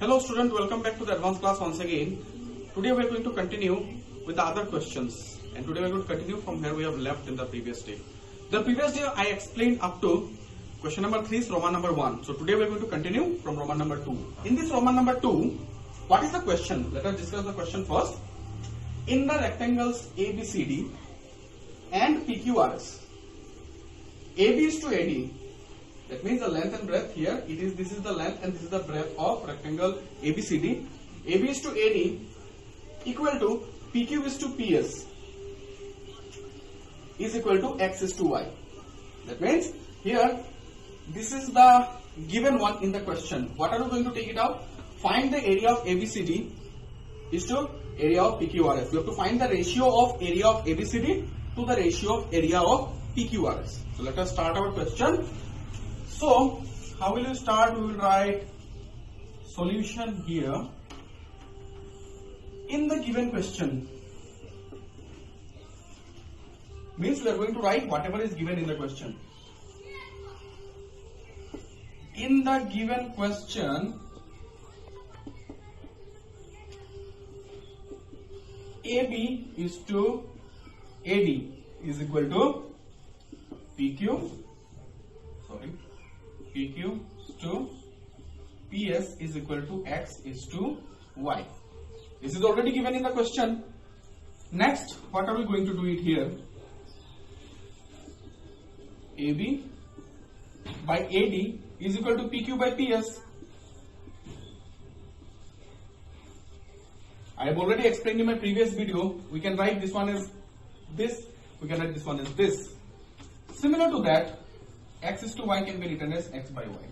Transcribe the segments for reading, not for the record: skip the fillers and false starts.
Hello student, welcome back to the advanced class once again. Today we are going to continue with the other questions, and today we are going to continue from where we have left in the previous day. The previous day I explained up to question number 3 is Roman number 1. So today we are going to continue from Roman number 2. In this Roman number 2, what is the question? Let us discuss the question first. In the rectangles ABCD and PQRS, AB is to AD. That means the length and breadth here, this is the length and this is the breadth of rectangle ABCD. AB is to AD equal to PQ is to PS is equal to X is to Y. That means here, this is the given one in the question. What are we going to take it out? Find the area of ABCD is to area of PQRS. We have to find the ratio of area of ABCD to the ratio of area of PQRS. So let us start our question. So how will you start? We will write solution here. In the given question, means we are going to write whatever is given in the question. In the given question, AB is to AD is equal to PQ to PS is equal to X is to Y. This is already given in the question. Next, what are we going to do it here? AB by AD is equal to PQ by PS. I have already explained in my previous video. We can write this one as this, we can write this one as this. Similar to that, X is to Y can be written as X by Y.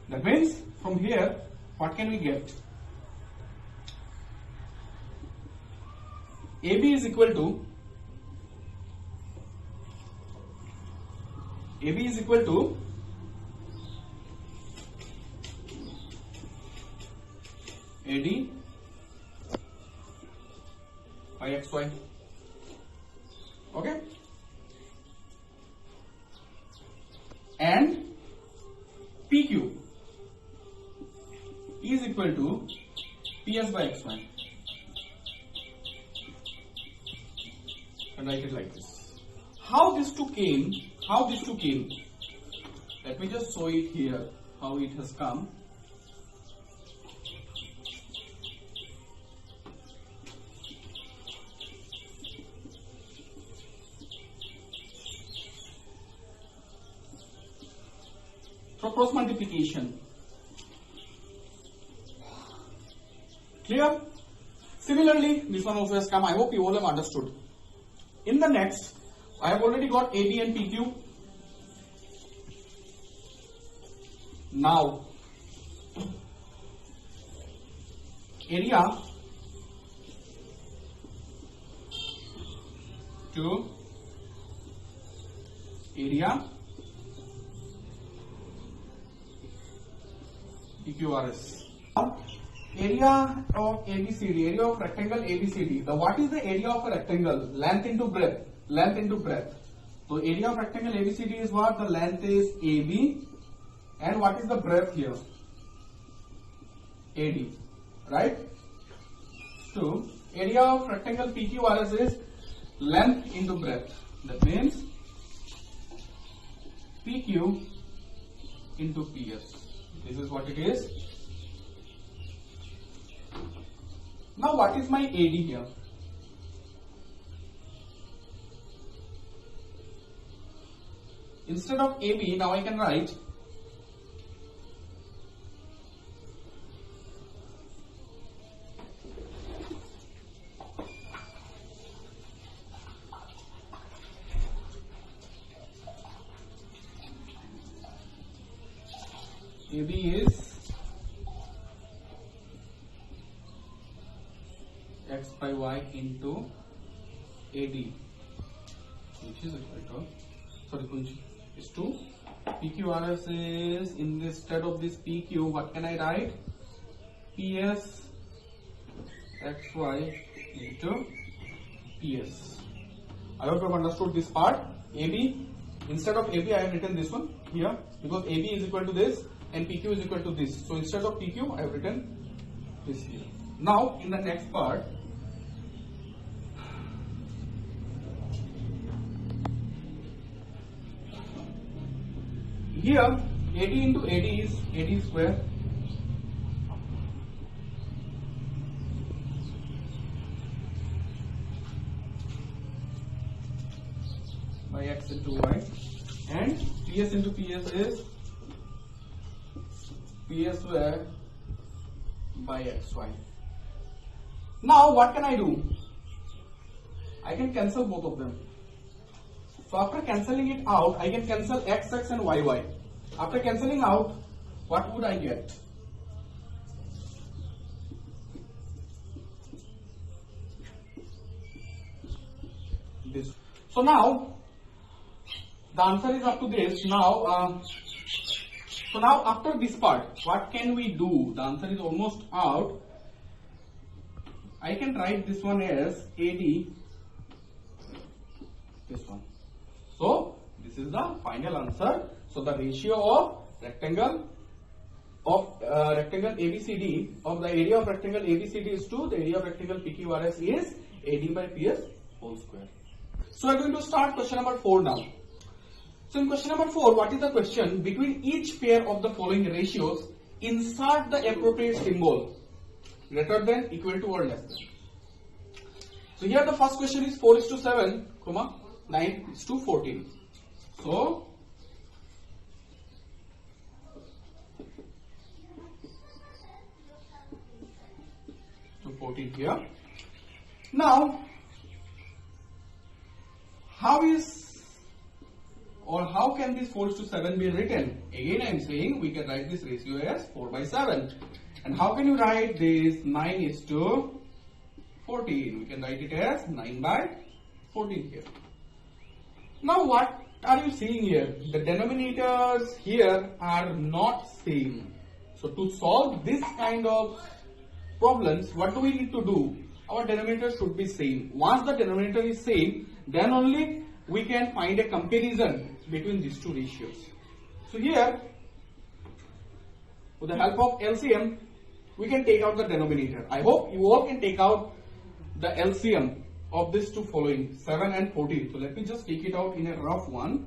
That means from here, what can we get? AB is equal to AD by XY. Okay? And PQ is equal to PS by XY. And write it like this. How these two came? Let me just show it here, how it has come. So cross multiplication. Clear? Similarly, this one also has come. I hope you all have understood. In the next, I have already got AD and PQ. Now, area to area PQRS. Area of ABCD, area of rectangle ABCD. What is the area of a rectangle? Length into breadth. So area of rectangle ABCD is what? The length is AB, and what is the breadth here? AD, right? So area of rectangle PQRS is length into breadth. That means PQ into PS. This is what it is. Now what is my AD here? Instead of AB, now I can write AB is X by Y into AD, which is equal to, is 2. PQRS is, instead of this PQ, what can I write? PS XY into PS. I hope you have understood this part. AB, instead of AB I have written this one here, because AB is equal to this, and PQ is equal to this. So instead of PQ, I have written this here. Now in the next part, here AD into AD is AD square by X into Y, and PS into PS is PS square by XY. Now what can I do? I can cancel both of them. So after cancelling it out, I can cancel XX and YY. After cancelling out, what would I get? This. So now the answer is up to this. Now, so now after this part, what can we do? The answer is almost out. I can write this one as AD, this one. So this is the final answer. So the ratio of rectangle ABCD of the area of rectangle ABCD is to the area of rectangle PQRS is AD by PS whole square. So we are going to start question number 4 now. So in question number 4, what is the question? Between each pair of the following ratios, insert the appropriate symbol greater than, equal to, or less than. So here the first question is 4:7, 9:14. So to 14 here. Now how can this 4:7 be written? Again I am saying we can write this ratio as 4/7. And how can you write this 9:14? We can write it as 9/14 here. Now what are you seeing here? The denominators here are not same. So to solve this kind of problems, what do we need to do? Our denominator should be same. Once the denominator is same, then only we can find a comparison between these two ratios. So here, with the help of LCM, we can take out the denominator. I hope you all can take out the LCM of these two following, 7 and 14. So let me just take it out in a rough one.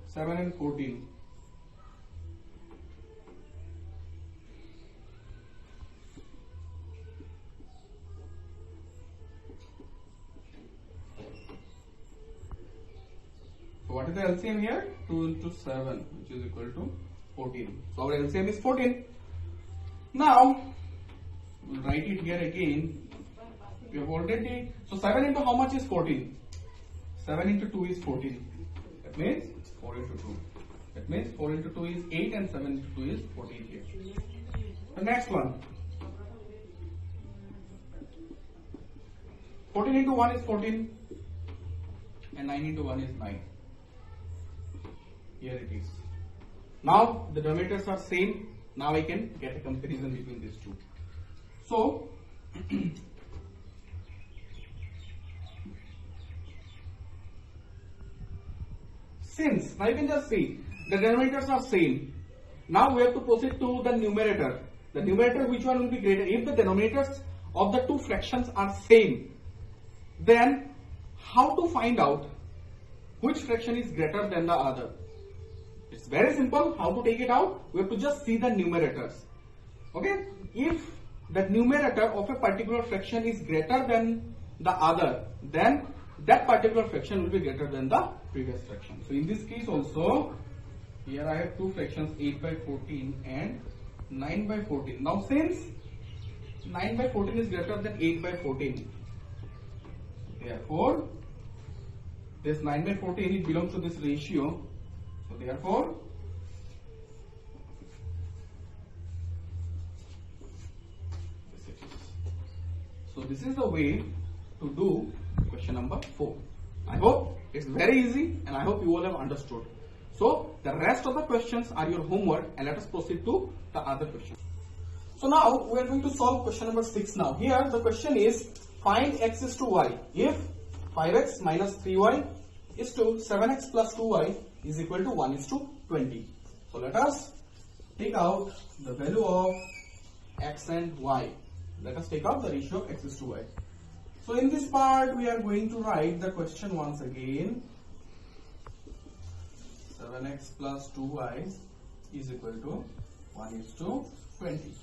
7 and 14. So what is the LCM here? 2 into 7, which is equal to 14. So our LCM is 14. Now, we'll write it here again. We have already, so 7 into how much is 14? 7 into 2 is 14. That means 4 into 2. That means 4 into 2 is 8 and 7 into 2 is 14 here. The next one. 14 into 1 is 14 and 9 into 1 is 9. Here it is. Now the denominators are same. Now I can get a comparison between these two. So since now you can just see the denominators are same. Now we have to proceed to the numerator. The numerator, which one will be greater? If the denominators of the two fractions are same, then how to find out which fraction is greater than the other? It's very simple. How to take it out? We have to just see the numerators. Okay? If the numerator of a particular fraction is greater than the other, then that particular fraction will be greater than the previous fraction. So in this case also, here I have two fractions, 8/14 and 9/14. Now since 9/14 is greater than 8/14, therefore this 9/14 it belongs to this ratio. So therefore this is the way to do question number 4. I hope it's very easy and I hope you all have understood. So the rest of the questions are your homework, and let us proceed to the other questions. So now we are going to solve question number 6 now. Here the question is, find x is to y if 5x minus 3y is to 7x plus 2y is equal to 1:20. So let us take out the value of x and y. Let us take out the ratio of x is to y. So in this part we are going to write the question once again. 7x plus 2y is equal to 1:20.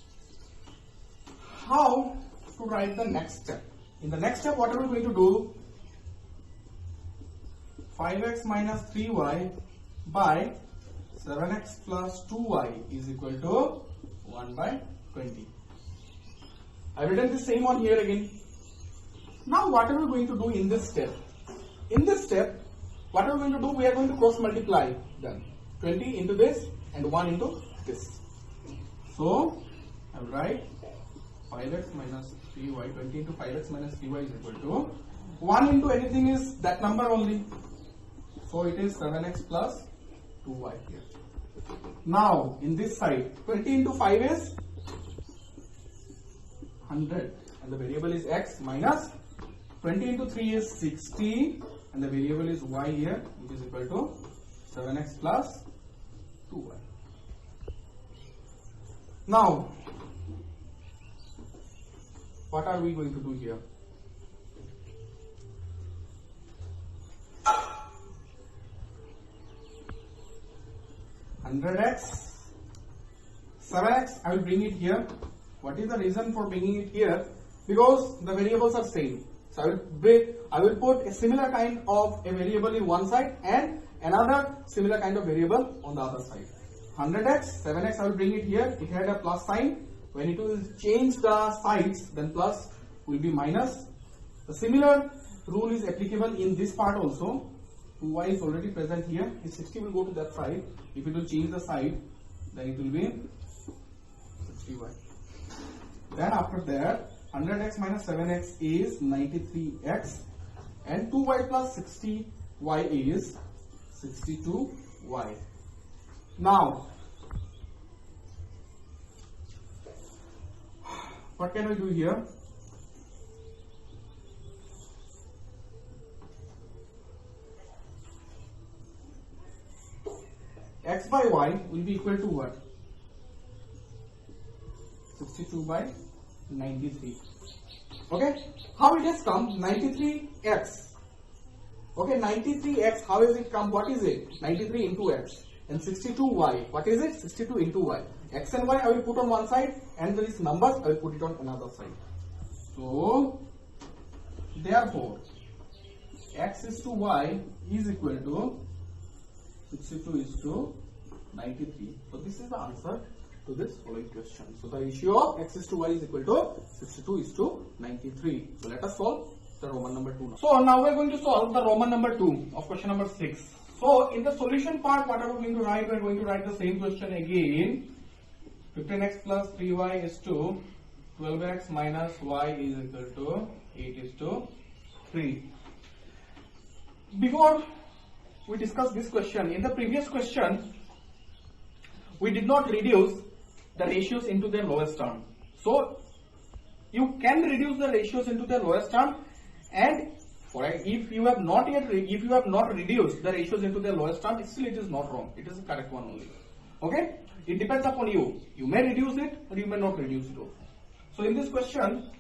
How to write the next step? In the next step, what are we going to do? 5x minus 3y by 7x plus 2y is equal to 1/20. I've written the same on here again. Now what are we going to do in this step? In this step, what are we going to do? We are going to cross multiply them. 20 into this and 1 into this. So I will write 5x minus 3y, 20 into 5x minus 3y is equal to 1 into anything is that number only. So it is 7x plus 2y here. Now in this side, 20 into 5 is 100 and the variable is x, minus 20 into 3 is 60 and the variable is y here, which is equal to 7x plus 2y. Now what are we going to do here? (100x), 7x, I will bring it here. What is the reason for bringing it here? Because the variables are same. So I will put a similar kind of a variable in one side and another similar kind of variable on the other side. 100x, 7x, I will bring it here. It had a plus sign. When it will change the sides, then plus will be minus. The similar rule is applicable in this part also. 2y is already present here. If 60 will go to that side. If it will change the side, then it will be 60y. Then after that, 100x minus 7x is 93x and 2y plus 60y is 62y. Now, what can we do here? X by y will be equal to what? 62 by 93. Okay, how it has come? 93x. Okay, 93x, how has it come? What is it? 93 into x. And 62y, what is it? 62 into y. X and y I will put on one side and these numbers I will put it on another side. So therefore x is to y is equal to 62 is to 93. So this is the answer to this following question. So the ratio of x is to y is equal to 62 is to 93. So let us solve the Roman number 2 now. So now we are going to solve the Roman number 2 of question number 6. So in the solution part, what are we going to write? We are going to write the same question again. 15x plus 3y is to 12x minus y is equal to 8 is to 3. Before we discuss this question, in the previous question, we did not reduce the ratios into their lowest term. So you can reduce the ratios into their lowest term, and if you have not reduced the ratios into their lowest term, still it is not wrong. It is the correct one only. Okay? It depends upon you. You may reduce it or you may not reduce it also. So in this question,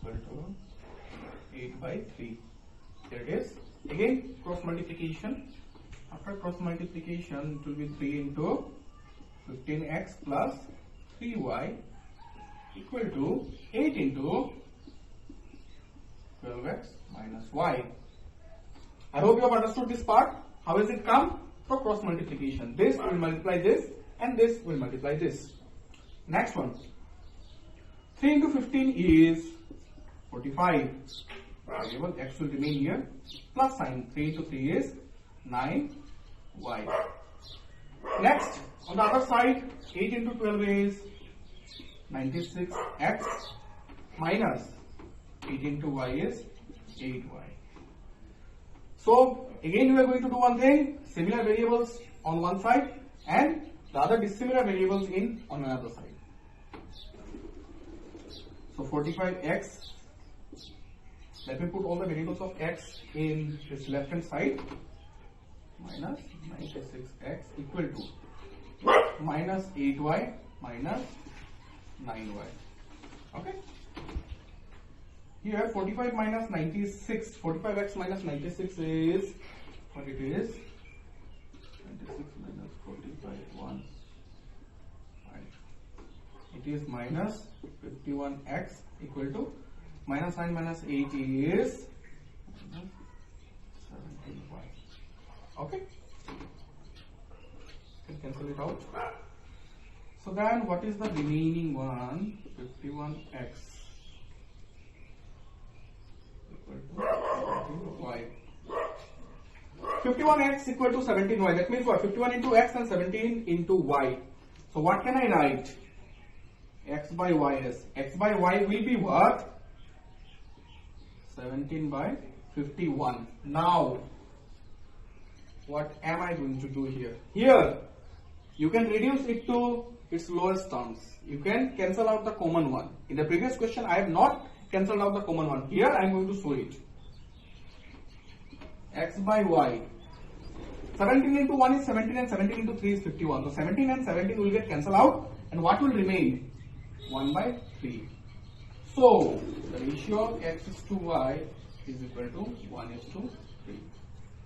equal to 8 by 3. There it is. Again, cross multiplication. After cross multiplication, it will be 3 into 15x plus 3y equal to 8 into 12x minus y. I hope you have understood this part. How has it come? For cross multiplication. This will multiply this and this will multiply this. Next one. 3 into 15 is 45. Variable x will remain here. Plus sign. 3 into 3 is 9y. Next, on the other side, 8 into 12 is 96x minus 8 into y is 8y. So again we are going to do one thing, similar variables on one side and the other dissimilar variables on another side. So 45x, let me put all the variables of x in this left hand side, minus 96x equal to minus 8y minus 9y. Okay. Here 45 minus 96, 45x minus 96 is what it is. 96 minus 45, 1. It is minus 51x equal to minus 9 minus 8 is minus 17y. Okay. Can cancel it out. So then what is the remaining one? 51x equal to 17y. 51x equal to 17y. That means what? 51 into x and 17 into y. So what can I write? X by y is, x by y will be what? 17 by 51. Now, what am I going to do here? Here, you can reduce it to its lowest terms. You can cancel out the common one. In the previous question, I have not cancelled out the common one. Here, I am going to show it. X by y. 17 into 1 is 17 and 17 into 3 is 51. So 17 and 17 will get cancelled out, and what will remain? 1 by 3. So the ratio of x is to y is equal to 1 is to 3.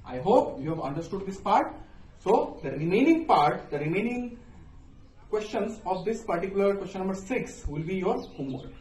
I hope you have understood this part. So the remaining part, the remaining questions of this particular question number 6 will be your homework.